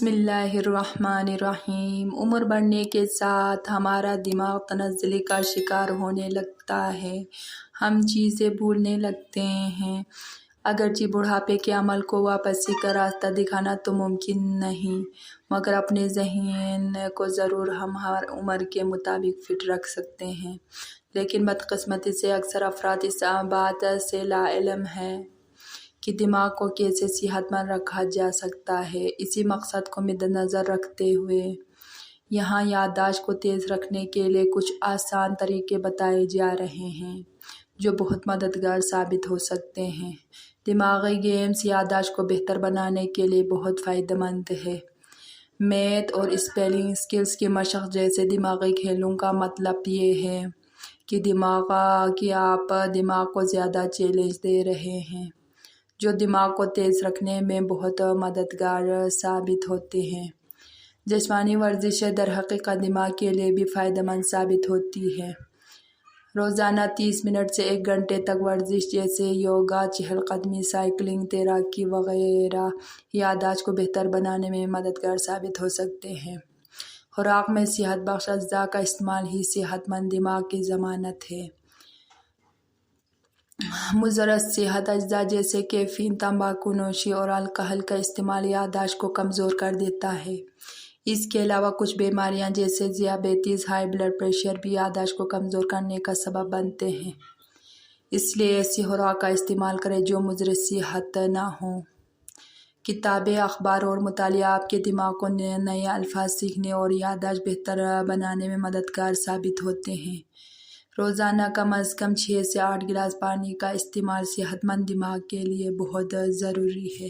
بسم اللہ الرحمن الرحیم۔ عمر بڑھنے کے ساتھ ہمارا دماغ تنزلی کا شکار ہونے لگتا ہے، ہم چیزیں بھولنے لگتے ہیں۔ اگرچہ بڑھاپے کے عمل کو واپسی کا راستہ دکھانا تو ممکن نہیں، مگر اپنے ذہن کو ضرور ہم ہر عمر کے مطابق فٹ رکھ سکتے ہیں۔ لیکن بدقسمتی سے اکثر افراد اس بات سے لاعلم ہیں کہ دماغ کو کیسے صحت مند رکھا جا سکتا ہے۔ اسی مقصد کو مدنظر رکھتے ہوئے یہاں یادداشت کو تیز رکھنے کے لیے کچھ آسان طریقے بتائے جا رہے ہیں جو بہت مددگار ثابت ہو سکتے ہیں۔ دماغی گیمز یادداشت کو بہتر بنانے کے لیے بہت فائدہ مند ہے۔ میتھ اور اسپیلنگ اسکلز کی مشق جیسے دماغی کھیلوں کا مطلب یہ ہے کہ آپ دماغ کو زیادہ چیلنج دے رہے ہیں، جو دماغ کو تیز رکھنے میں بہت مددگار ثابت ہوتے ہیں۔ جسمانی ورزشیں درحقیقت دماغ کے لیے بھی فائدہ مند ثابت ہوتی ہیں۔ روزانہ 30 منٹ سے 1 گھنٹے تک ورزش جیسے یوگا، چہل قدمی، سائیکلنگ، تیراکی وغیرہ یادداشت کو بہتر بنانے میں مددگار ثابت ہو سکتے ہیں۔ خوراک میں صحت بخش اجزاء کا استعمال ہی صحت مند دماغ کی ضمانت ہے۔ مضر صحت اجزاء جیسے کیفین، تمباکو نوشی اور الکحل کا استعمال یادداشت کو کمزور کر دیتا ہے۔ اس کے علاوہ کچھ بیماریاں جیسے ذیابیطس، ہائی بلڈ پریشر بھی یادداشت کو کمزور کرنے کا سبب بنتے ہیں۔ اس لیے ایسی خوراک کا استعمال کریں جو مضر صحت نہ ہو۔ کتابیں، اخبار اور مطالعہ آپ کے دماغ کو نئے الفاظ سیکھنے اور یادداشت بہتر بنانے میں مددگار ثابت ہوتے ہیں۔ روزانہ کم از کم 6 سے 8 گلاس پانی کا استعمال صحت مند دماغ کے لیے بہت ضروری ہے۔